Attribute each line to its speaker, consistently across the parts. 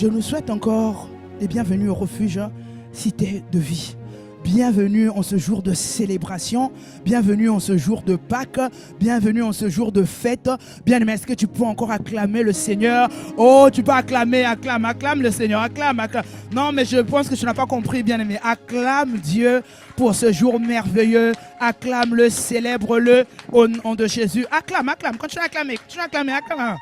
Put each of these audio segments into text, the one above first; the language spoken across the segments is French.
Speaker 1: Je nous souhaite encore les bienvenus au refuge Cité de Vie. Bienvenue en ce jour de célébration, bienvenue en ce jour de Pâques, bienvenue en ce jour de fête. Bien-aimé, est-ce que tu peux encore acclamer le Seigneur? Oh, tu peux acclamer, acclame le Seigneur, acclame. Non, mais je pense que tu n'as pas compris, bien-aimé. Acclame Dieu pour ce jour merveilleux. Acclame-le, célèbre-le au nom de Jésus. Acclame. Continue à acclamer, acclame.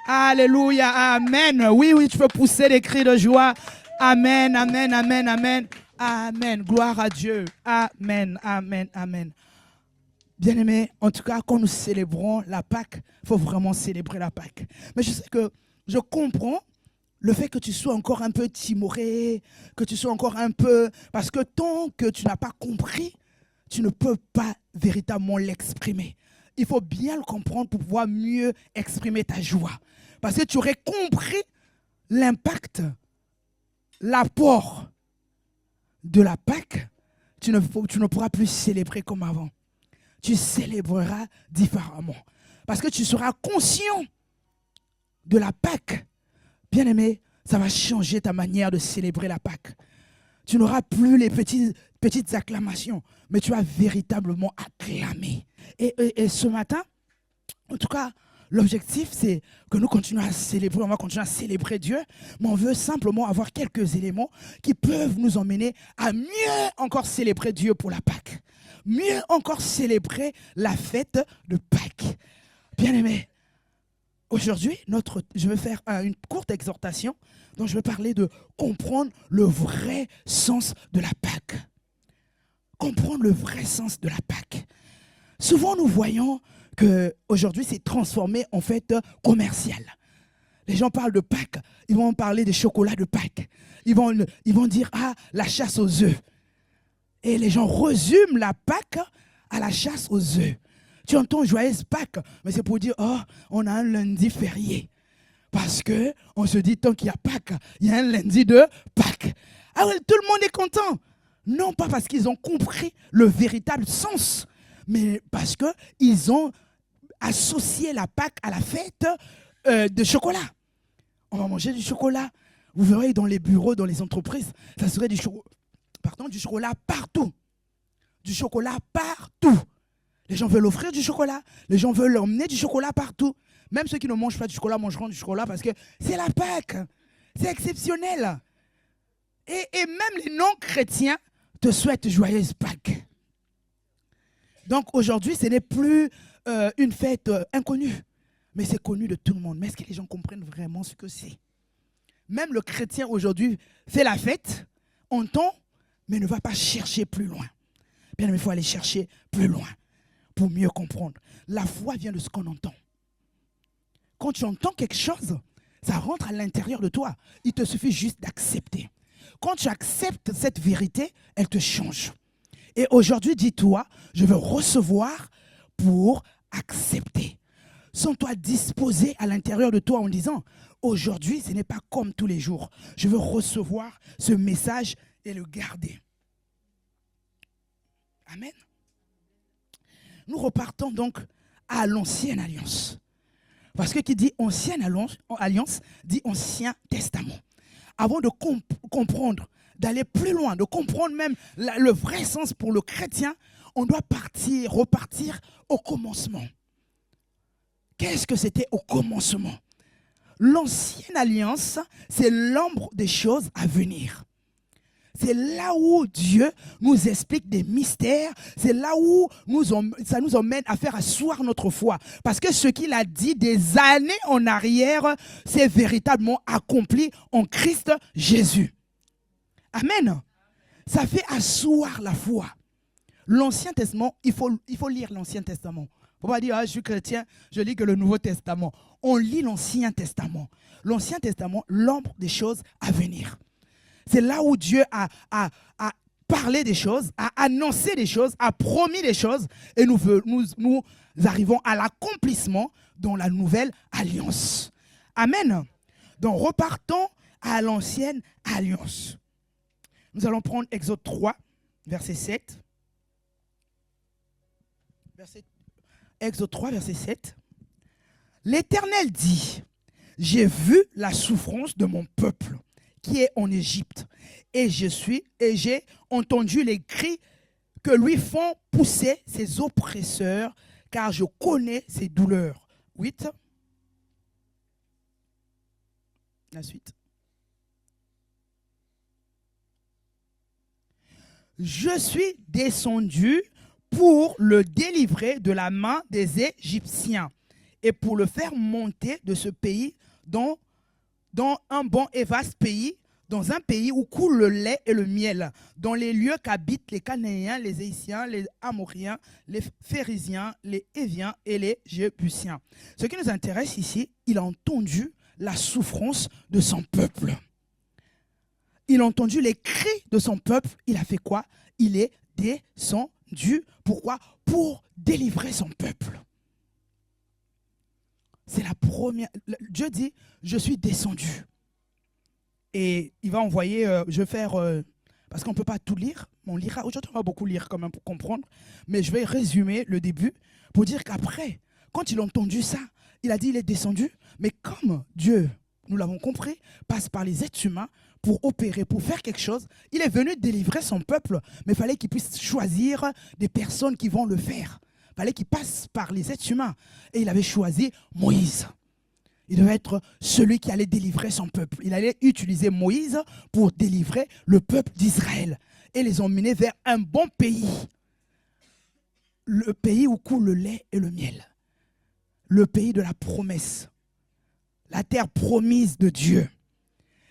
Speaker 1: Alléluia, amen. Oui, tu peux pousser des cris de joie. Amen. Amen. Gloire à Dieu. Amen. Bien-aimés, en tout cas, quand nous célébrons la Pâque, il faut vraiment célébrer la Pâque. Mais je sais que je comprends le fait que tu sois encore un peu timoré, que tu sois encore un peu... Parce que tant que tu n'as pas compris, tu ne peux pas véritablement l'exprimer. Il faut bien le comprendre pour pouvoir mieux exprimer ta joie. Parce que tu aurais compris l'impact, l'apport de la Pâque, tu ne pourras plus célébrer comme avant. Tu célébreras différemment. Parce que tu seras conscient de la Pâque. Bien-aimé, ça va changer ta manière de célébrer la Pâque. Tu n'auras plus les petites acclamations, mais tu vas véritablement acclamer. Et ce matin, en tout cas, l'objectif, c'est que nous continuons à célébrer, on va continuer à célébrer Dieu, mais on veut simplement avoir quelques éléments qui peuvent nous emmener à mieux encore célébrer Dieu pour la Pâque. Mieux encore célébrer la fête de Pâques. Bien-aimés, aujourd'hui, je vais faire une courte exhortation dont je vais parler de comprendre le vrai sens de la Pâque. Comprendre le vrai sens de la Pâque. Souvent, nous voyons qu'aujourd'hui, c'est transformé en fait commercial. Les gens parlent de Pâques, ils vont parler des chocolats de Pâques. Ils vont dire, la chasse aux œufs. Et les gens résument la Pâques à la chasse aux œufs. Tu entends joyeuse Pâques, mais c'est pour dire, on a un lundi férié. Parce qu'on se dit, tant qu'il y a Pâques, il y a un lundi de Pâques. Ah oui, tout le monde est content. Non pas parce qu'ils ont compris le véritable sens, mais parce qu'ils ont associé la Pâque à la fête de chocolat. On va manger du chocolat. Vous verrez dans les bureaux, dans les entreprises, ça serait du chocolat partout. Du chocolat partout. Les gens veulent offrir du chocolat. Les gens veulent emmener du chocolat partout. Même ceux qui ne mangent pas du chocolat mangeront du chocolat parce que c'est la Pâque. C'est exceptionnel. Et même les non-chrétiens te souhaitent joyeuse Pâques. Donc aujourd'hui, ce n'est plus une fête inconnue, mais c'est connu de tout le monde. Mais est-ce que les gens comprennent vraiment ce que c'est? Même le chrétien aujourd'hui fait la fête, entend, mais ne va pas chercher plus loin. Bien, il faut aller chercher plus loin pour mieux comprendre. La foi vient de ce qu'on entend. Quand tu entends quelque chose, ça rentre à l'intérieur de toi. Il te suffit juste d'accepter. Quand tu acceptes cette vérité, elle te change. Et aujourd'hui, dis-toi, je veux recevoir pour accepter. Sens-toi disposé à l'intérieur de toi en disant, aujourd'hui, ce n'est pas comme tous les jours. Je veux recevoir ce message et le garder. Amen. Nous repartons donc à l'ancienne alliance. Parce que qui dit ancienne alliance, dit ancien testament. Avant de comprendre, d'aller plus loin, de comprendre même le vrai sens pour le chrétien, on doit repartir au commencement. Qu'est-ce que c'était au commencement? L'ancienne alliance, c'est l'ombre des choses à venir. C'est là où Dieu nous explique des mystères. C'est là où ça nous emmène à faire asseoir notre foi. Parce que ce qu'il a dit des années en arrière, c'est véritablement accompli en Christ Jésus. Amen. Ça fait asseoir la foi. L'Ancien Testament, il faut lire l'Ancien Testament. Il ne faut pas dire, je suis chrétien, je lis que le Nouveau Testament. On lit l'Ancien Testament. L'Ancien Testament, l'ombre des choses à venir. C'est là où Dieu a parlé des choses, a annoncé des choses, a promis des choses, et nous arrivons à l'accomplissement dans la nouvelle alliance. Amen. Donc repartons à l'ancienne alliance. Nous allons prendre Exode 3, verset 7. Exode 3, verset 7. L'Éternel dit, j'ai vu la souffrance de mon peuple qui est en Égypte. Et j'ai entendu les cris que lui font pousser ses oppresseurs, car je connais ses douleurs. 8. La suite. Je suis descendu pour le délivrer de la main des Égyptiens et pour le faire monter de ce pays dans un bon et vaste pays, dans un pays où coule le lait et le miel, dans les lieux qu'habitent les Cananéens, les Hétiens, les Amoriens, les Phérésiens, les Héviens et les Jébusiens. Ce qui nous intéresse ici, il a entendu la souffrance de son peuple. Il a entendu les cris de son peuple. Il a fait quoi? Il est descendu. Pourquoi? Pour délivrer son peuple. C'est la première. Dieu dit, je suis descendu. Et il va envoyer, je vais faire, parce qu'on ne peut pas tout lire, mais on lira. Aujourd'hui, on va beaucoup lire quand même pour comprendre. Mais je vais résumer le début pour dire qu'après, quand il a entendu ça, il a dit, il est descendu. Mais comme Dieu, nous l'avons compris, passe par les êtres humains pour opérer, pour faire quelque chose, il est venu délivrer son peuple, mais il fallait qu'il puisse choisir des personnes qui vont le faire. Il fallait qu'il passe par les êtres humains. Et il avait choisi Moïse. Il devait être celui qui allait délivrer son peuple. Il allait utiliser Moïse pour délivrer le peuple d'Israël et les emmener vers un bon pays. Le pays où coule le lait et le miel. Le pays de la promesse. La terre promise de Dieu.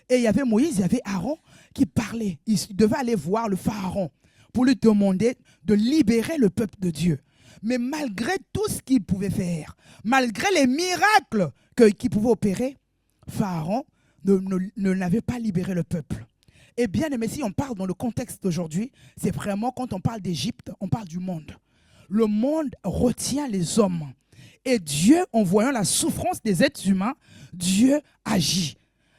Speaker 1: Et il y avait Moïse, il y avait Aaron qui parlait. Il devait aller voir le pharaon pour lui demander de libérer le peuple de Dieu. Mais malgré tout ce qu'il pouvait faire, malgré les miracles qu'il pouvait opérer, Pharaon n'avait pas libéré le peuple. Et bien aimé, si on parle dans le contexte d'aujourd'hui, c'est vraiment quand on parle d'Égypte, on parle du monde. Le monde retient les hommes. Et Dieu, en voyant la souffrance des êtres humains, Dieu agit.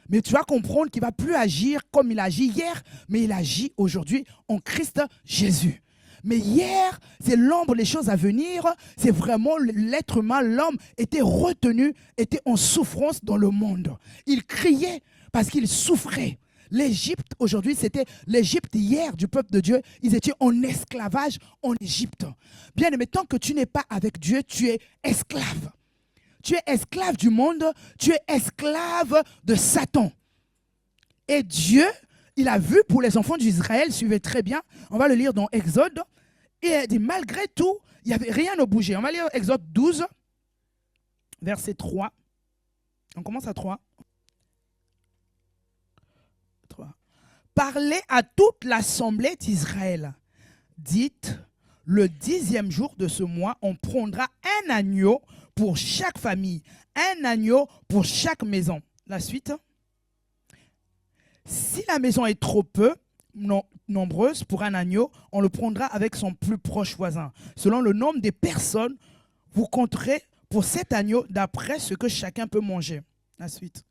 Speaker 1: Mais tu vas comprendre qu'il ne va plus agir comme il agit hier, mais il agit aujourd'hui en Christ Jésus. Mais hier, c'est l'ombre, les choses à venir. C'est vraiment l'être humain, l'homme était retenu, était en souffrance dans le monde. Il criait parce qu'il souffrait. L'Égypte, aujourd'hui, c'était l'Égypte hier du peuple de Dieu. Ils étaient en esclavage en Égypte. Bien aimé, tant que tu n'es pas avec Dieu, tu es esclave. Tu es esclave du monde, tu es esclave de Satan. Et Dieu, il a vu pour les enfants d'Israël, suivez très bien, on va le lire dans Exode, et il dit malgré tout, il n'y avait rien à bouger. On va lire Exode 12, verset 3. On commence à 3. Parlez à toute l'assemblée d'Israël. Dites, le 10e jour de ce mois, on prendra un agneau pour chaque famille, un agneau pour chaque maison. La suite. Si la maison est trop peu nombreuse pour un agneau, on le prendra avec son plus proche voisin. Selon le nombre des personnes, vous compterez pour cet agneau d'après ce que chacun peut manger. La suite.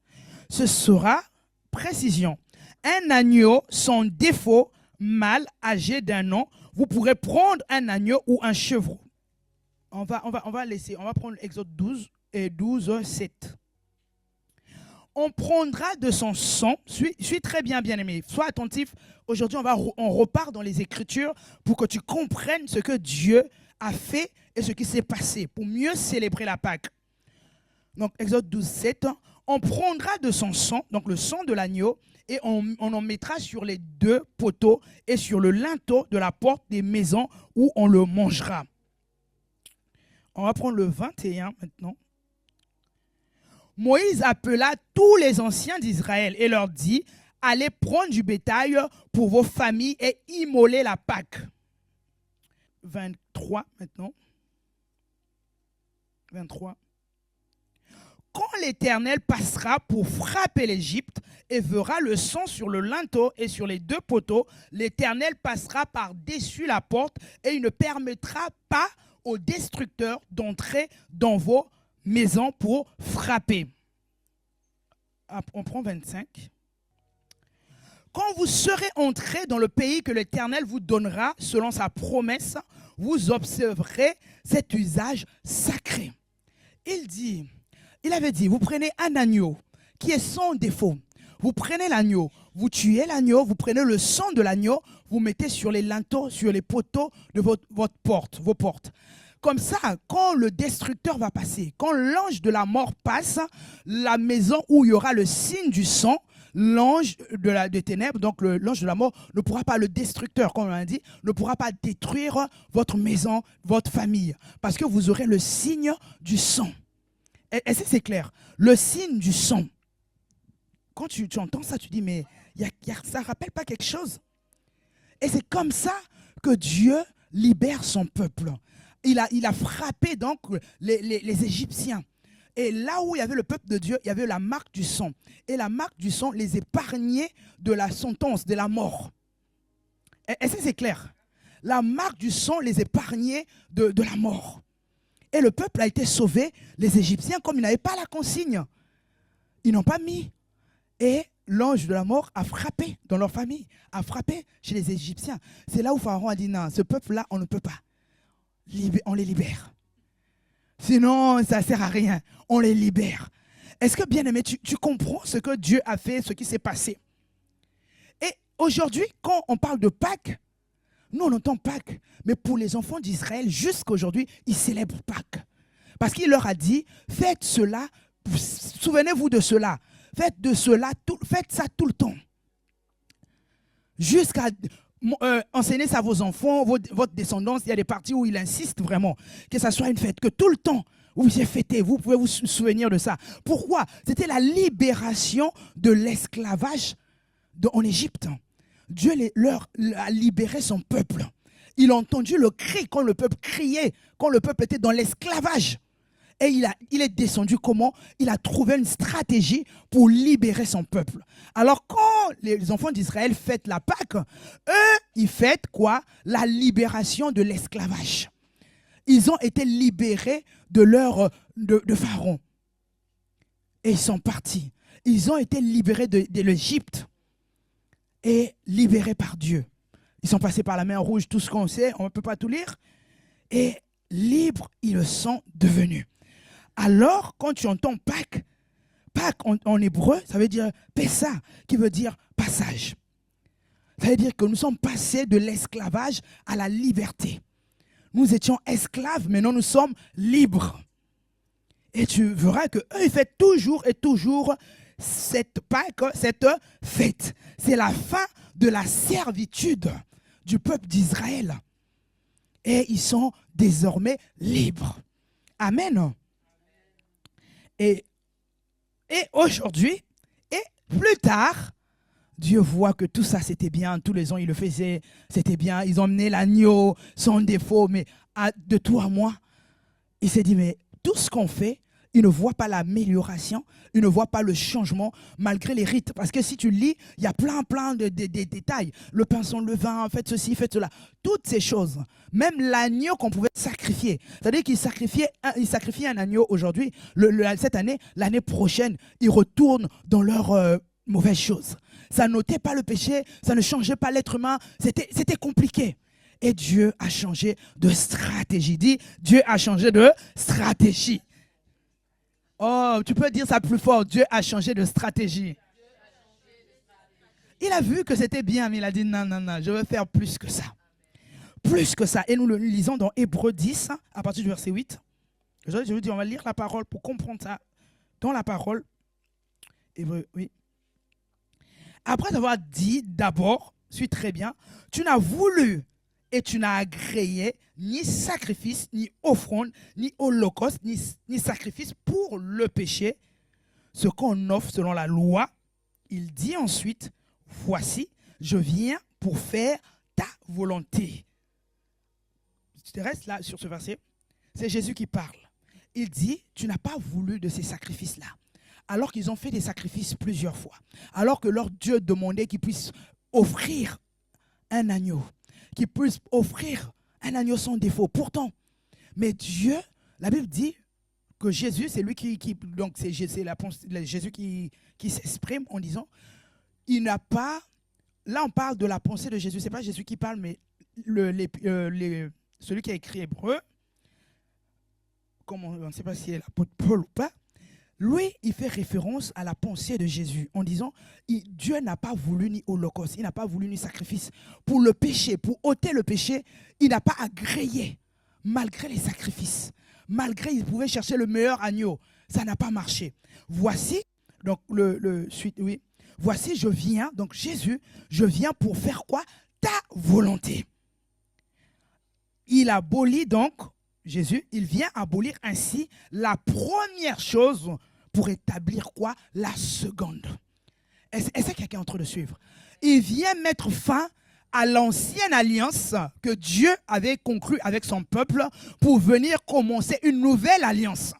Speaker 1: Ce sera, précision, un agneau sans défaut, mâle, âgé d'1 an. Vous pourrez prendre un agneau ou un chevreau. On va prendre Exode 12 et 12, 7. On prendra de son sang, suis très bien aimé, sois attentif. Aujourd'hui, on repart dans les Écritures pour que tu comprennes ce que Dieu a fait et ce qui s'est passé pour mieux célébrer la Pâque. Donc, Exode 12, 7, on prendra de son sang, donc le sang de l'agneau, et on en mettra sur les 2 poteaux et sur le linteau de la porte des maisons où on le mangera. On va prendre le 21 maintenant. Moïse appela tous les anciens d'Israël et leur dit, allez prendre du bétail pour vos familles et immoler la Pâque. 23 maintenant. 23. Quand l'Éternel passera pour frapper l'Égypte et verra le sang sur le linteau et sur les 2 poteaux, l'Éternel passera par-dessus la porte et il ne permettra pas aux destructeurs d'entrer dans vos maisons pour frapper. On prend 25. Quand vous serez entrés dans le pays que l'Éternel vous donnera selon sa promesse, vous observerez cet usage sacré. Il avait dit, vous prenez un agneau qui est sans défaut. Vous prenez l'agneau, vous tuez l'agneau, vous prenez le sang de l'agneau, vous mettez sur les linteaux, sur les poteaux de votre porte, vos portes. Comme ça, quand le destructeur va passer, quand l'ange de la mort passe, la maison où il y aura le signe du sang, l'ange des ténèbres, donc l'ange de la mort, ne pourra pas, le destructeur, comme on l'a dit, ne pourra pas détruire votre maison, votre famille, parce que vous aurez le signe du sang. Est-ce que c'est clair? Le signe du sang. Quand tu entends ça, tu dis, mais ça ne rappelle pas quelque chose? Et c'est comme ça que Dieu libère son peuple. Il a frappé donc les Égyptiens. Et là où il y avait le peuple de Dieu, il y avait la marque du sang. Et la marque du sang les épargnait de la sentence, de la mort. Est-ce que c'est clair? La marque du sang les épargnait de la mort. Et le peuple a été sauvé. Les Égyptiens, comme ils n'avaient pas la consigne, ils n'ont pas mis. Et l'ange de la mort a frappé dans leur famille, a frappé chez les Égyptiens. C'est là où Pharaon a dit, non, ce peuple-là, on ne peut pas. On les libère. Sinon, ça ne sert à rien. On les libère. Est-ce que, bien aimé, tu comprends ce que Dieu a fait, ce qui s'est passé? Et aujourd'hui, quand on parle de Pâques, nous, on entend Pâques. Mais pour les enfants d'Israël, jusqu'à aujourd'hui, ils célèbrent Pâques. Parce qu'il leur a dit, faites cela, souvenez-vous de cela. Faites ça tout le temps. Jusqu'à enseigner ça à vos enfants, votre descendance. Il y a des parties où il insiste vraiment que ça soit une fête, que tout le temps vous vous fêtez, vous pouvez vous souvenir de ça. Pourquoi? C'était la libération de l'esclavage en Égypte. Dieu leur a libéré son peuple. Il a entendu le cri quand le peuple criait, quand le peuple était dans l'esclavage. Et il est descendu comment? Il a trouvé une stratégie pour libérer son peuple. Alors quand les enfants d'Israël fêtent la Pâque, eux, ils fêtent quoi? La libération de l'esclavage. Ils ont été libérés de Pharaon. Et ils sont partis. Ils ont été libérés de l'Égypte et libérés par Dieu. Ils sont passés par la mer Rouge, tout ce qu'on sait, on ne peut pas tout lire. Et libres, ils le sont devenus. Alors, quand tu entends Pâques, Pâques en hébreu, ça veut dire Pessa, qui veut dire passage. Ça veut dire que nous sommes passés de l'esclavage à la liberté. Nous étions esclaves, maintenant nous sommes libres. Et tu verras qu'eux, ils fêtent toujours et toujours cette Pâques, cette fête. C'est la fin de la servitude du peuple d'Israël. Et ils sont désormais libres. Amen. Et aujourd'hui, et plus tard, Dieu voit que tout ça c'était bien, tous les ans il le faisait, c'était bien, ils ont emmené l'agneau sans défaut, mais de toi à moi, il s'est dit, mais tout ce qu'on fait, il ne voit pas l'amélioration, il ne voit pas le changement malgré les rites. Parce que si tu lis, il y a plein de détails. Le pain sans levain, faites ceci, faites cela. Toutes ces choses. Même l'agneau qu'on pouvait sacrifier. C'est-à-dire qu'ils sacrifiaient un agneau aujourd'hui. Cette année, l'année prochaine, ils retournent dans leurs mauvaises choses. Ça n'ôtait pas le péché, ça ne changeait pas l'être humain. C'était compliqué. Et Dieu a changé de stratégie. Dis, Dieu a changé de stratégie. Oh, tu peux dire ça plus fort. Dieu a changé de stratégie. Il a vu que c'était bien, mais il a dit non, non, non, je veux faire plus que ça. Plus que ça. Et nous le lisons dans Hébreux 10, à partir du verset 8. Je vous dis, on va lire la parole pour comprendre ça. Dans la parole, Hébreux, oui. Après avoir dit d'abord, suis très bien, tu n'as voulu et tu n'as agréé ni sacrifice, ni offrande, ni holocauste, ni sacrifice pour le péché, ce qu'on offre selon la loi. Il dit ensuite, voici, je viens pour faire ta volonté. Tu te restes là sur ce verset. C'est Jésus qui parle. Il dit, tu n'as pas voulu de ces sacrifices-là. Alors qu'ils ont fait des sacrifices plusieurs fois. Alors que leur Dieu demandait qu'ils puissent offrir un agneau. Qu'ils puissent offrir un agneau sans défaut. Pourtant, mais Dieu, la Bible dit que Jésus, c'est lui donc c'est Jésus qui s'exprime en disant, il n'a pas, là on parle de la pensée de Jésus, ce n'est pas Jésus qui parle, mais celui qui a écrit Hébreu, on ne sait pas si c'est l'apôtre Paul ou pas, lui, il fait référence à la pensée de Jésus en disant, Dieu n'a pas voulu ni holocauste, il n'a pas voulu ni sacrifice. Pour le péché, pour ôter le péché, il n'a pas agréé, malgré les sacrifices. Malgré, il pouvait chercher le meilleur agneau. Ça n'a pas marché. Voici, donc oui. Voici, je viens, donc Jésus, je viens pour faire quoi? Ta volonté. Il abolit donc, Jésus, il vient abolir ainsi la première chose pour établir quoi? La seconde. Est-ce que quelqu'un est en train de suivre? Il vient mettre fin à l'ancienne alliance que Dieu avait conclue avec son peuple pour venir commencer une nouvelle alliance.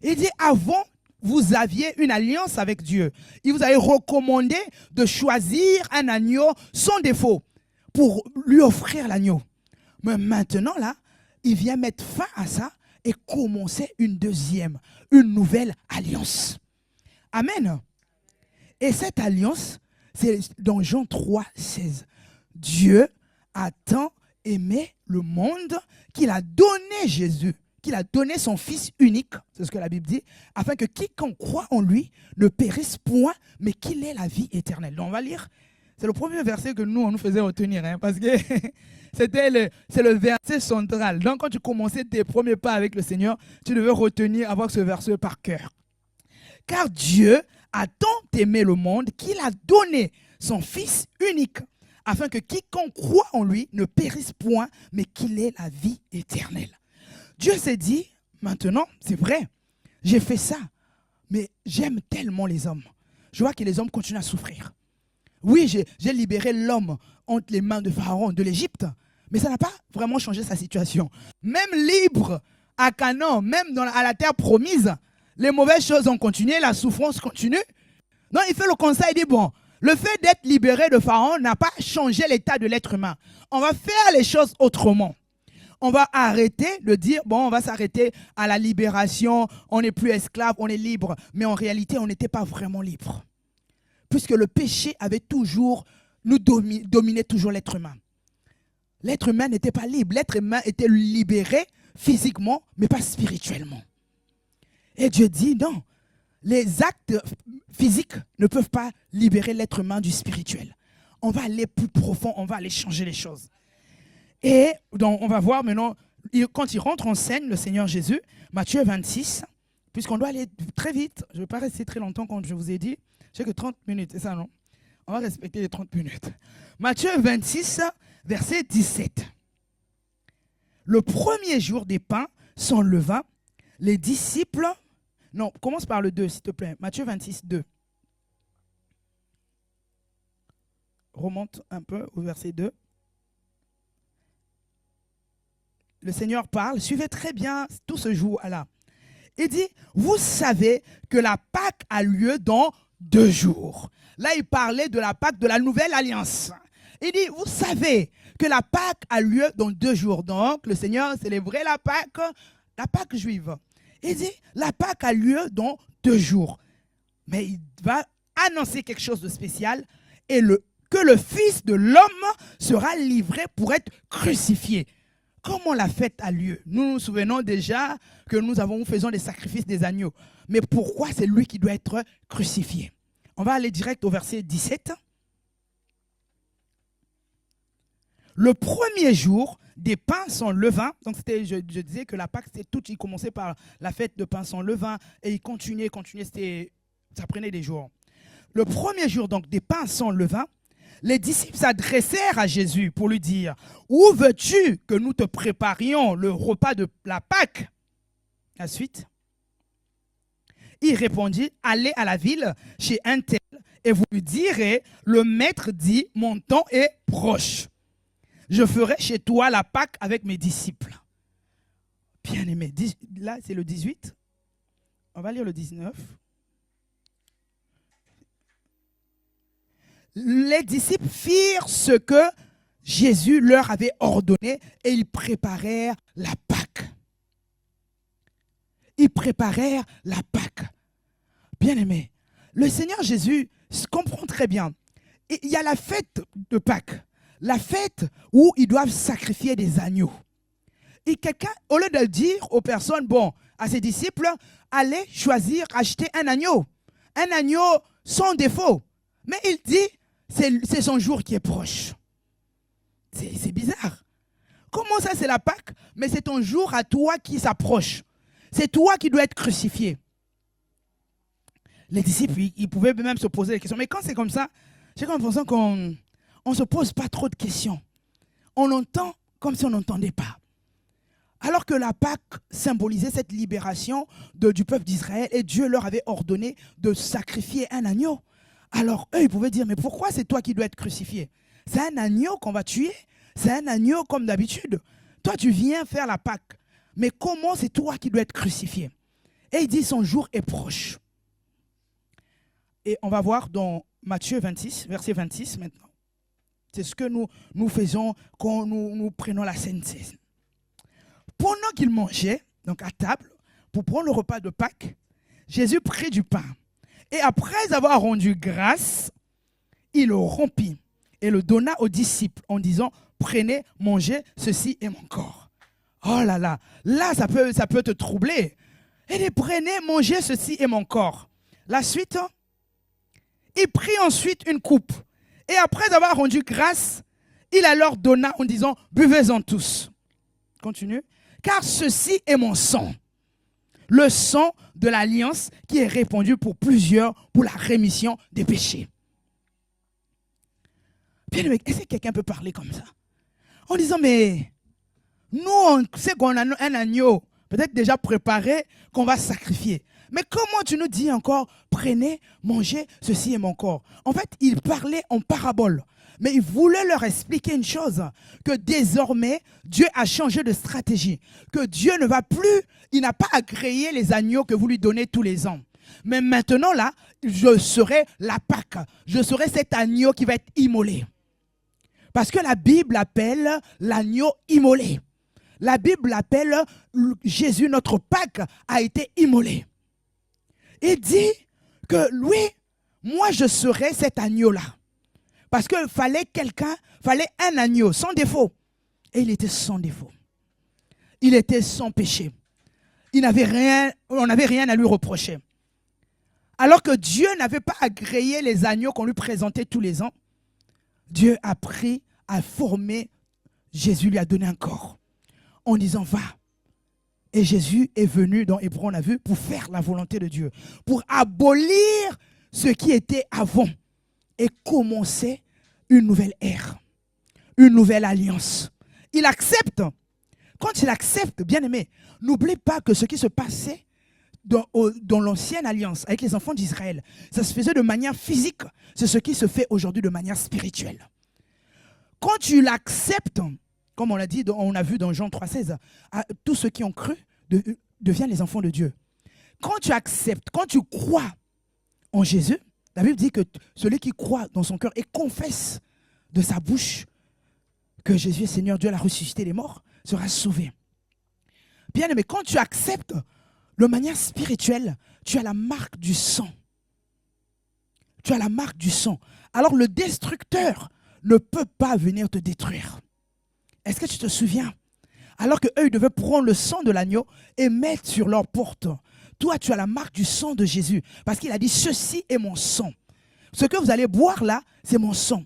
Speaker 1: Il dit, avant, vous aviez une alliance avec Dieu. Il vous avait recommandé de choisir un agneau sans défaut pour lui offrir l'agneau. Mais maintenant, là, il vient mettre fin à ça et commencer une nouvelle alliance. Amen. Et cette alliance, c'est dans Jean 3, 16. Dieu a tant aimé le monde qu'il a donné Jésus, qu'il a donné son Fils unique, c'est ce que la Bible dit, afin que quiconque croit en lui ne périsse point, mais qu'il ait la vie éternelle. Donc on va lire, c'est le premier verset que nous, on nous faisait retenir, parce que c'est le verset central. Donc quand tu commençais tes premiers pas avec le Seigneur, tu devais retenir, avoir ce verset par cœur. Car Dieu a tant aimé le monde qu'il a donné son Fils unique, afin que quiconque croit en lui ne périsse point, mais qu'il ait la vie éternelle. Dieu s'est dit, maintenant, c'est vrai, j'ai fait ça, mais j'aime tellement les hommes. Je vois que les hommes continuent à souffrir. Oui, j'ai libéré l'homme entre les mains de Pharaon de l'Égypte, mais ça n'a pas vraiment changé sa situation. Même libre à Canaan, même à la terre promise, les mauvaises choses ont continué, la souffrance continue. Non, il fait le conseil, il dit, bon, le fait d'être libéré de Pharaon n'a pas changé l'état de l'être humain. On va faire les choses autrement. On va arrêter de dire, bon, on va s'arrêter à la libération, on n'est plus esclave, on est libre. Mais en réalité, on n'était pas vraiment libre. Puisque le péché avait toujours, dominait toujours l'être humain. L'être humain n'était pas libre. L'être humain était libéré physiquement, mais pas spirituellement. Et Dieu dit, non, les actes physiques ne peuvent pas libérer l'être humain du spirituel. On va aller plus profond, on va aller changer les choses. Et donc, on va voir maintenant, quand il rentre en scène, le Seigneur Jésus, Matthieu 26, puisqu'on doit aller très vite, je ne vais pas rester très longtemps comme je vous ai dit, je sais que 30 minutes, c'est ça, non? On va respecter les 30 minutes. Matthieu 26, verset 17. Le premier jour des pains sans levain, les disciples... Non, commence par le 2, s'il te plaît. Matthieu 26, 2. Remonte un peu au verset 2. Le Seigneur parle, suivez très bien tout ce jour-là. Il dit, vous savez que la Pâque a lieu dans 2 jours. Là, il parlait de la Pâque de la Nouvelle Alliance. Il dit, vous savez que la Pâque a lieu dans 2 jours. Donc, le Seigneur célébrait la Pâque juive. Il dit, la Pâque a lieu dans 2 jours. Mais il va annoncer quelque chose de spécial et que le Fils de l'homme sera livré pour être crucifié. Comment la fête a lieu? Nous nous souvenons déjà que nous faisons des sacrifices des agneaux. Mais pourquoi c'est lui qui doit être crucifié? On va aller direct au verset 17. Le premier jour des pains sans levain, donc je disais que la Pâque, c'était tout, il commençait par la fête de pains sans levain et il continuait, ça prenait des jours. Le premier jour donc des pains sans levain, les disciples s'adressèrent à Jésus pour lui dire, où veux-tu que nous te préparions le repas de la Pâque? La suite. Il répondit, allez à la ville chez un tel et vous lui direz, le maître dit, mon temps est proche. Je ferai chez toi la Pâque avec mes disciples. Bien aimé, là c'est le 18. On va lire le 19. Les disciples firent ce que Jésus leur avait ordonné et ils préparèrent la Pâque. Ils préparèrent la Pâque. Bien aimé, le Seigneur Jésus comprend très bien. Il y a la fête de Pâques. La fête où ils doivent sacrifier des agneaux. Et quelqu'un, au lieu de dire aux personnes, bon, à ses disciples, allez choisir, acheter un agneau sans défaut. Mais il dit, c'est son jour qui est proche. C'est bizarre. Comment ça, c'est la Pâque? Mais c'est ton jour à toi qui s'approche. C'est toi qui dois être crucifié. Les disciples, ils pouvaient même se poser des questions. Mais quand c'est comme ça, j'ai comme l'impression qu'on ne se pose pas trop de questions. On entend comme si on n'entendait pas. Alors que la Pâque symbolisait cette libération du peuple d'Israël et Dieu leur avait ordonné de sacrifier un agneau. Alors eux, ils pouvaient dire, mais pourquoi c'est toi qui dois être crucifié? C'est un agneau qu'on va tuer. C'est un agneau comme d'habitude. Toi, tu viens faire la Pâque. Mais comment c'est toi qui dois être crucifié? Et il dit, son jour est proche. Et on va voir dans Matthieu 26, verset 26 maintenant. C'est ce que nous faisons quand nous prenons la Sainte Seine. Pendant qu'il mangeait, donc à table, pour prendre le repas de Pâques, Jésus prit du pain. Et après avoir rendu grâce, il le rompit et le donna aux disciples en disant, prenez, mangez, ceci est mon corps. Oh là là, là ça peut te troubler. Et dit, prenez, mangez, ceci est mon corps. La suite, il prit ensuite une coupe. Et après avoir rendu grâce, il la leur donna en disant, buvez-en tous. Continue. Car ceci est mon sang, le sang de l'alliance qui est répandu pour plusieurs pour la rémission des péchés. Bien, est-ce que quelqu'un peut parler comme ça? En disant, mais nous, on sait qu'on a un agneau, peut-être déjà préparé, qu'on va sacrifier. Mais comment tu nous dis encore, prenez, mangez, ceci est mon corps? En fait, il parlait en parabole. Mais il voulait leur expliquer une chose, que désormais, Dieu a changé de stratégie. Que Dieu ne va plus, il n'a pas agréé les agneaux que vous lui donnez tous les ans. Mais maintenant, là, je serai la Pâque. Je serai cet agneau qui va être immolé. Parce que la Bible appelle l'agneau immolé. La Bible appelle Jésus, notre Pâque, a été immolé. Il dit que lui, moi je serai cet agneau-là. Parce qu'il fallait un agneau sans défaut. Et il était sans défaut. Il était sans péché. On n'avait rien à lui reprocher. Alors que Dieu n'avait pas agréé les agneaux qu'on lui présentait tous les ans, Dieu a pris, a formé, Jésus lui a donné un corps. En disant, va. Et Jésus est venu dans Hébreu, on a vu, pour faire la volonté de Dieu. Pour abolir ce qui était avant. Et commencer une nouvelle ère, une nouvelle alliance. Il accepte. Quand il accepte, bien aimé, n'oublie pas que ce qui se passait dans l'ancienne alliance avec les enfants d'Israël, ça se faisait de manière physique. C'est ce qui se fait aujourd'hui de manière spirituelle. Quand tu l'acceptes, comme on l'a dit, on a vu dans Jean 3,16, tous ceux qui ont cru deviennent les enfants de Dieu. Quand tu acceptes, quand tu crois en Jésus, la Bible dit que celui qui croit dans son cœur et confesse de sa bouche que Jésus est Seigneur, Dieu l'a ressuscité des morts, sera sauvé. Bien aimé, quand tu acceptes de manière spirituelle, tu as la marque du sang. Tu as la marque du sang. Alors le destructeur ne peut pas venir te détruire. Est-ce que tu te souviens? Alors qu'eux, ils devaient prendre le sang de l'agneau et mettre sur leur porte. Toi, tu as la marque du sang de Jésus. Parce qu'il a dit, ceci est mon sang. Ce que vous allez boire là, c'est mon sang.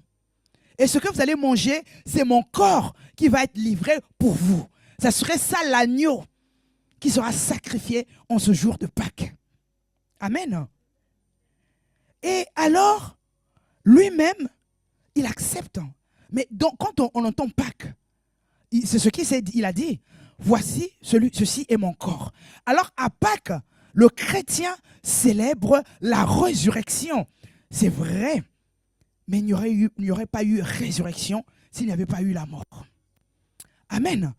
Speaker 1: Et ce que vous allez manger, c'est mon corps qui va être livré pour vous. Ça serait ça l'agneau qui sera sacrifié en ce jour de Pâques. Amen. Et alors, lui-même, il accepte. Mais donc, quand on entend Pâques, c'est ce qu'il a dit. Voici, ceci est mon corps. Alors, à Pâques, le chrétien célèbre la résurrection. C'est vrai. Mais il n'y aurait pas eu résurrection s'il n'y avait pas eu la mort. Amen.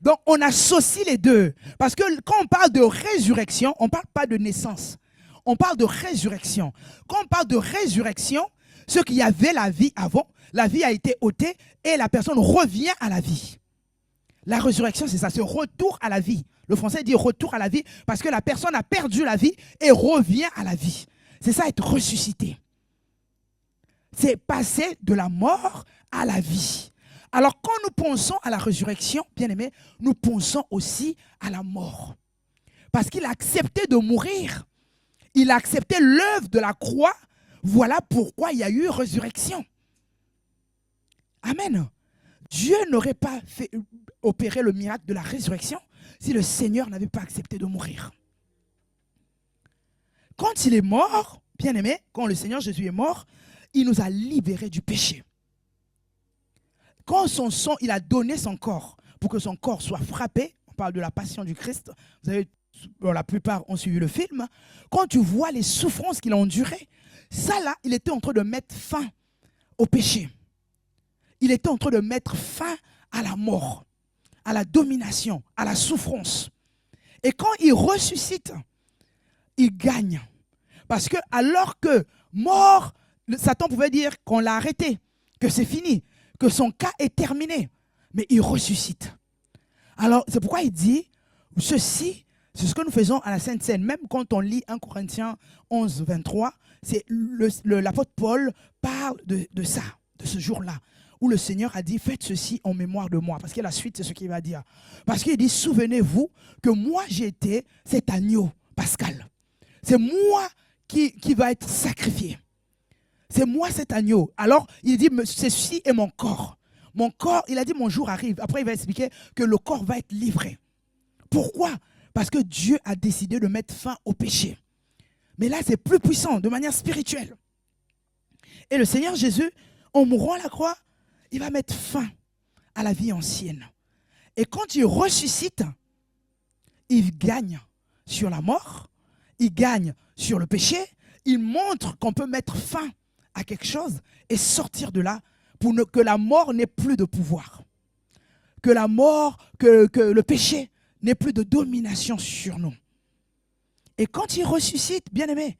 Speaker 1: Donc, on associe les deux. Parce que quand on parle de résurrection, on ne parle pas de naissance. On parle de résurrection. Quand on parle de résurrection, ceux qui avaient la vie avant, la vie a été ôtée et la personne revient à la vie. La résurrection, c'est ça, c'est retour à la vie. Le français dit retour à la vie parce que la personne a perdu la vie et revient à la vie. C'est ça, être ressuscité. C'est passer de la mort à la vie. Alors, quand nous pensons à la résurrection, bien aimé, nous pensons aussi à la mort. Parce qu'il a accepté de mourir. Il a accepté l'œuvre de la croix. Voilà pourquoi il y a eu résurrection. Amen. Dieu n'aurait pas fait opérer le miracle de la résurrection si le Seigneur n'avait pas accepté de mourir. Quand il est mort, bien aimé, quand le Seigneur Jésus est mort, il nous a libérés du péché. Quand son sang, il a donné son corps pour que son corps soit frappé, on parle de la passion du Christ, vous avez, bon, la plupart ont suivi le film, quand tu vois les souffrances qu'il a endurées, ça là, il était en train de mettre fin au péché. Il était en train de mettre fin à la mort, à la domination, à la souffrance. Et quand il ressuscite, il gagne. Parce que alors que mort, Satan pouvait dire qu'on l'a arrêté, que c'est fini, que son cas est terminé. Mais il ressuscite. Alors, c'est pourquoi il dit, ceci, c'est ce que nous faisons à la Sainte Seine. Même quand on lit 1 Corinthiens 11, 23, l'apôtre Paul parle de ça, de ce jour-là, où le Seigneur a dit, faites ceci en mémoire de moi. Parce que la suite, c'est ce qu'il va dire. Parce qu'il dit, souvenez-vous que moi, j'ai été cet agneau pascal. C'est moi qui va être sacrifié. C'est moi cet agneau. Alors, il dit, ceci est mon corps. Mon corps, il a dit, mon jour arrive. Après, il va expliquer que le corps va être livré. Pourquoi? Parce que Dieu a décidé de mettre fin au péché. Mais là, c'est plus puissant, de manière spirituelle. Et le Seigneur Jésus, en mourant à la croix, il va mettre fin à la vie ancienne. Et quand il ressuscite, il gagne sur la mort, il gagne sur le péché, il montre qu'on peut mettre fin à quelque chose et sortir de là pour que la mort n'ait plus de pouvoir. Que la mort, que le péché n'ait plus de domination sur nous. Et quand il ressuscite, bien aimé,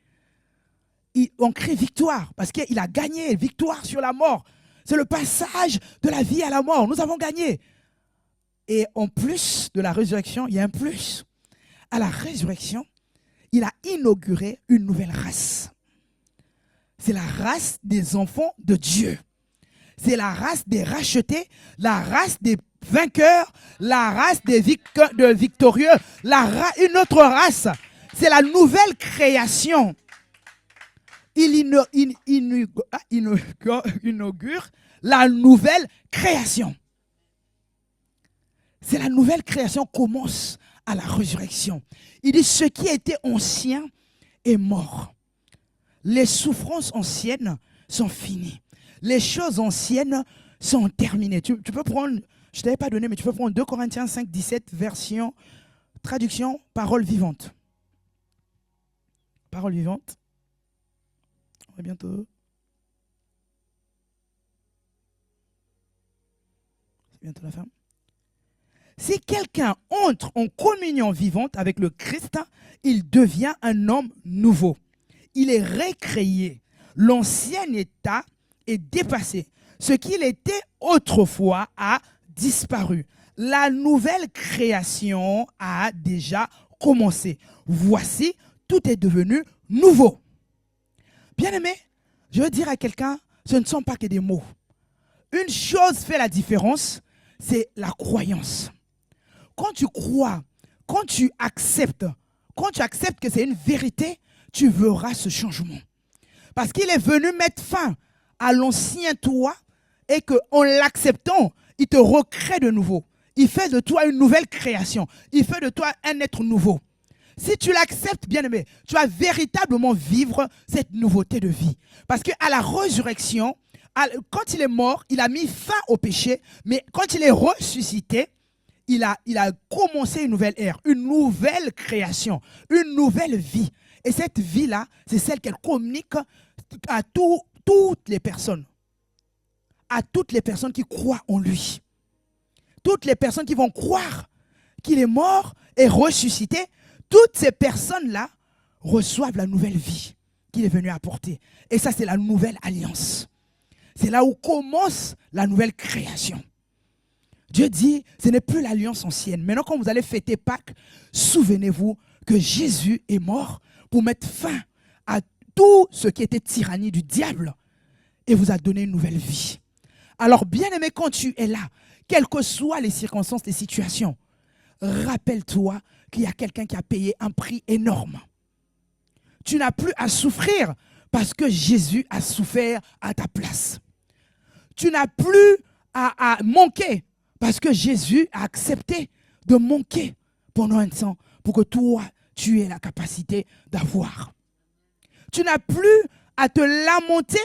Speaker 1: on crie victoire parce qu'il a gagné, victoire sur la mort. C'est le passage de la vie à la mort. Nous avons gagné. Et en plus de la résurrection, il y a un plus. À la résurrection, il a inauguré une nouvelle race. C'est la race des enfants de Dieu. C'est la race des rachetés, la race des vainqueurs, la race des victorieux, une autre race. C'est la nouvelle création. Il inaugure la nouvelle création. C'est la nouvelle création commence à la résurrection. Il dit ce qui était ancien est mort. Les souffrances anciennes sont finies. Les choses anciennes sont terminées. Tu peux prendre, je ne t'avais pas donné, mais tu peux prendre 2 Corinthiens 5, 17, version, traduction, parole vivante. Parole vivante. On va bientôt. C'est bientôt la fin. Si quelqu'un entre en communion vivante avec le Christ, il devient un homme nouveau. Il est récréé. L'ancien état est dépassé. Ce qu'il était autrefois a disparu. La nouvelle création a déjà commencé. Voici, tout est devenu nouveau. Bien-aimé, je veux dire à quelqu'un, ce ne sont pas que des mots. Une chose fait la différence, c'est la croyance. Quand tu crois, quand tu acceptes que c'est une vérité, tu verras ce changement. Parce qu'il est venu mettre fin à l'ancien toi et qu'en l'acceptant, il te recrée de nouveau. Il fait de toi une nouvelle création. Il fait de toi un être nouveau. Si tu l'acceptes, bien-aimé, tu vas véritablement vivre cette nouveauté de vie. Parce qu'à la résurrection, quand il est mort, il a mis fin au péché, mais quand il est ressuscité, il a commencé une nouvelle ère, une nouvelle création, une nouvelle vie. Et cette vie-là, c'est celle qu'elle communique à toutes les personnes. À toutes les personnes qui croient en lui. Toutes les personnes qui vont croire qu'il est mort et ressuscité, toutes ces personnes-là reçoivent la nouvelle vie qu'il est venu apporter. Et ça, c'est la nouvelle alliance. C'est là où commence la nouvelle création. Dieu dit, ce n'est plus l'alliance ancienne. Maintenant, quand vous allez fêter Pâques, souvenez-vous que Jésus est mort pour mettre fin à tout ce qui était tyrannie du diable et vous a donné une nouvelle vie. Alors, bien-aimé, quand tu es là, quelles que soient les circonstances, les situations, rappelle-toi qu'il y a quelqu'un qui a payé un prix énorme. Tu n'as plus à souffrir parce que Jésus a souffert à ta place. Tu n'as plus à manquer parce que Jésus a accepté de manquer pendant un temps pour que toi, tu aies la capacité d'avoir. Tu n'as plus à te lamenter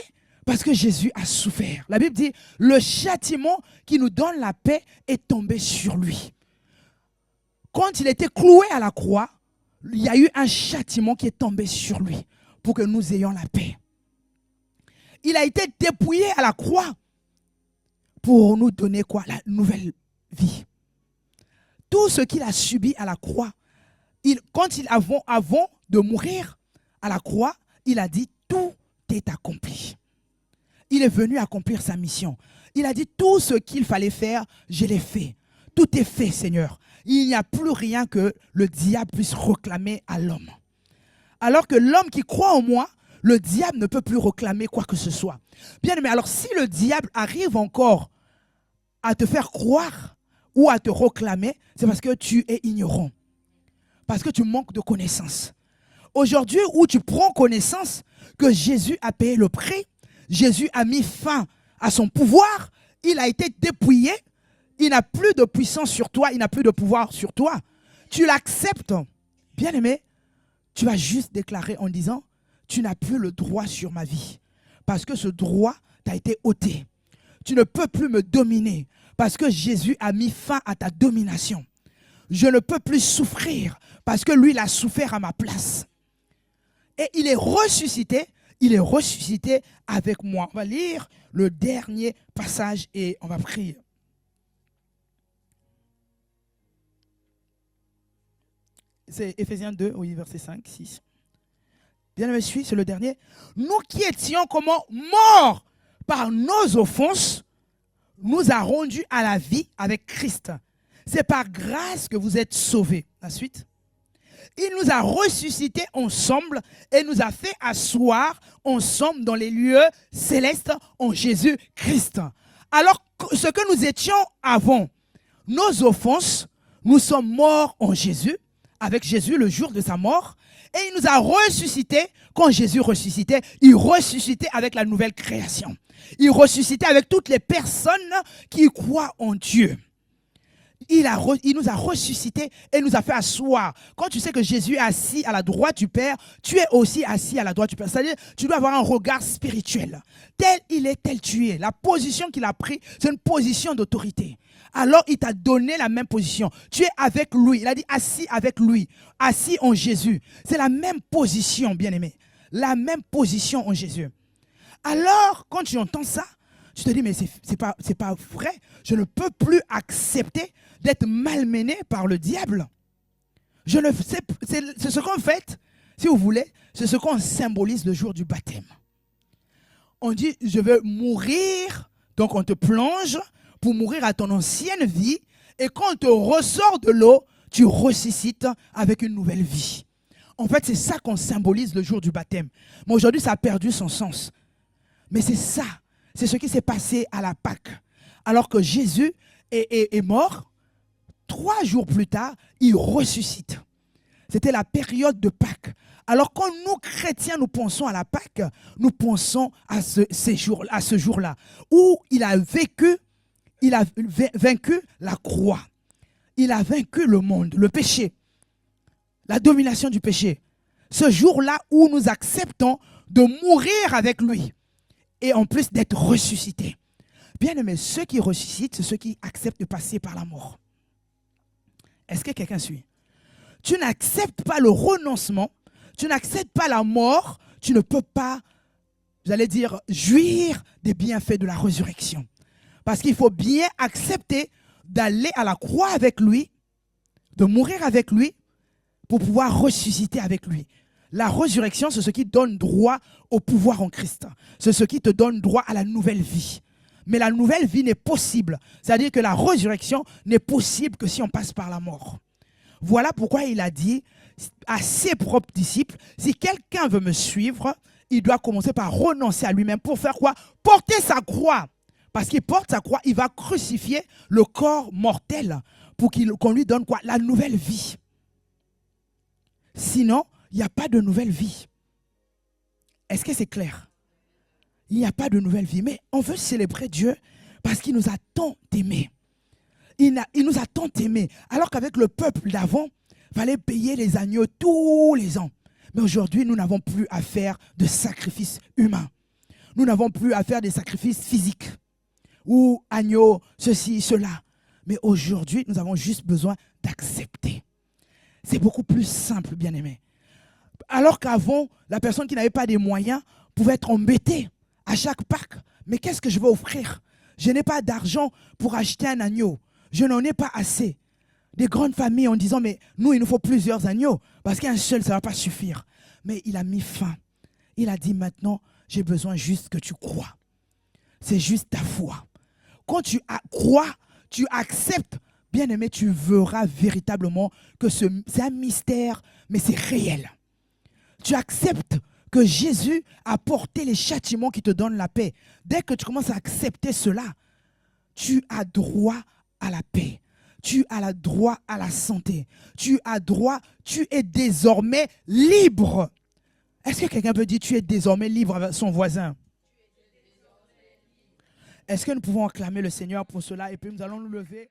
Speaker 1: parce que Jésus a souffert. La Bible dit, le châtiment qui nous donne la paix est tombé sur lui. Quand il était cloué à la croix, il y a eu un châtiment qui est tombé sur lui pour que nous ayons la paix. Il a été dépouillé à la croix pour nous donner quoi? La nouvelle vie. Tout ce qu'il a subi à la croix, avant de mourir à la croix, il a dit tout est accompli. Il est venu accomplir sa mission. Il a dit tout ce qu'il fallait faire, je l'ai fait. Tout est fait, Seigneur. Il n'y a plus rien que le diable puisse réclamer à l'homme. Alors que l'homme qui croit en moi, le diable ne peut plus réclamer quoi que ce soit. Bien aimé, alors si le diable arrive encore à te faire croire ou à te réclamer, c'est parce que tu es ignorant. Parce que tu manques de connaissances. Aujourd'hui, où tu prends connaissance que Jésus a payé le prix, Jésus a mis fin à son pouvoir, il a été dépouillé, il n'a plus de puissance sur toi, il n'a plus de pouvoir sur toi. Tu l'acceptes, bien aimé, tu vas juste déclarer en disant, tu n'as plus le droit sur ma vie. Parce que ce droit t'a été ôté. Tu ne peux plus me dominer parce que Jésus a mis fin à ta domination. Je ne peux plus souffrir parce que lui, il a souffert à ma place. Et il est ressuscité avec moi. On va lire le dernier passage et on va prier. C'est Éphésiens 2, oui, verset 5, 6. Bien aimé, c'est le dernier. Nous qui étions comment morts par nos offenses, nous a rendus à la vie avec Christ. C'est par grâce que vous êtes sauvés. La suite. Il nous a ressuscités ensemble et nous a fait asseoir ensemble dans les lieux célestes en Jésus-Christ. Alors, ce que nous étions avant, nos offenses, nous sommes morts en Jésus, avec Jésus le jour de sa mort. Et il nous a ressuscités. Quand Jésus ressuscitait, il ressuscitait avec la nouvelle création. Il ressuscitait avec toutes les personnes qui croient en Dieu. Il nous a ressuscités et nous a fait asseoir. Quand tu sais que Jésus est assis à la droite du Père, tu es aussi assis à la droite du Père. C'est-à-dire, tu dois avoir un regard spirituel. Tel il est, tel tu es. La position qu'il a prise, c'est une position d'autorité. Alors, il t'a donné la même position. Tu es avec lui. Il a dit assis avec lui. Assis en Jésus. C'est la même position, bien-aimé. La même position en Jésus. Alors, quand tu entends ça, tu te dis, mais c'est pas vrai. Je ne peux plus accepter d'être malmené par le diable. C'est ce qu'on fait, si vous voulez, c'est ce qu'on symbolise le jour du baptême. On dit, je veux mourir, donc on te plonge pour mourir à ton ancienne vie, et quand on te ressort de l'eau, tu ressuscites avec une nouvelle vie. En fait, c'est ça qu'on symbolise le jour du baptême. Mais aujourd'hui, ça a perdu son sens. Mais c'est ça, c'est ce qui s'est passé à la Pâque. Alors que Jésus est mort, 3 jours plus tard, il ressuscite. C'était la période de Pâques. Alors quand nous, chrétiens, nous pensons à la Pâque, nous pensons à ce jour-là, où il a vaincu la croix. Il a vaincu le monde, le péché, la domination du péché. Ce jour-là où nous acceptons de mourir avec lui et en plus d'être ressuscités. Bien aimé, ceux qui ressuscitent, c'est ceux qui acceptent de passer par la mort. Est-ce que quelqu'un suit? Tu n'acceptes pas le renoncement, tu n'acceptes pas la mort, tu ne peux pas, j'allais dire, jouir des bienfaits de la résurrection. Parce qu'il faut bien accepter d'aller à la croix avec lui, de mourir avec lui, pour pouvoir ressusciter avec lui. La résurrection, c'est ce qui donne droit au pouvoir en Christ. C'est ce qui te donne droit à la nouvelle vie. Mais la nouvelle vie n'est possible. C'est-à-dire que la résurrection n'est possible que si on passe par la mort. Voilà pourquoi il a dit à ses propres disciples, si quelqu'un veut me suivre, il doit commencer par renoncer à lui-même. Pour faire quoi? Porter sa croix. Parce qu'il porte sa croix, il va crucifier le corps mortel pour qu'on lui donne quoi? La nouvelle vie. Sinon, il n'y a pas de nouvelle vie. Est-ce que c'est clair? Il n'y a pas de nouvelle vie. Mais on veut célébrer Dieu parce qu'il nous a tant aimés. Il nous a tant aimés. Alors qu'avec le peuple d'avant, il fallait payer les agneaux tous les ans. Mais aujourd'hui, nous n'avons plus à faire de sacrifices humains. Nous n'avons plus à faire des sacrifices physiques. Ou agneaux, ceci, cela. Mais aujourd'hui, nous avons juste besoin d'accepter. C'est beaucoup plus simple, bien-aimé. Alors qu'avant, la personne qui n'avait pas des moyens pouvait être embêtée à chaque Pâques. Mais qu'est-ce que je vais offrir? Je n'ai pas d'argent pour acheter un agneau. Je n'en ai pas assez. Des grandes familles en disant, mais nous, il nous faut plusieurs agneaux, parce qu'un seul, ça ne va pas suffire. Mais il a mis fin. Il a dit, maintenant, j'ai besoin juste que tu crois. C'est juste ta foi. Quand tu crois, tu acceptes, bien-aimé, tu verras véritablement que c'est un mystère, mais c'est réel. Tu acceptes que Jésus a porté les châtiments qui te donnent la paix. Dès que tu commences à accepter cela, tu as droit à la paix. Tu as le droit à la santé. Tu as droit, tu es désormais libre. Est-ce que quelqu'un peut dire tu es désormais libre avec son voisin? Est-ce que nous pouvons acclamer le Seigneur pour cela et puis nous allons nous lever?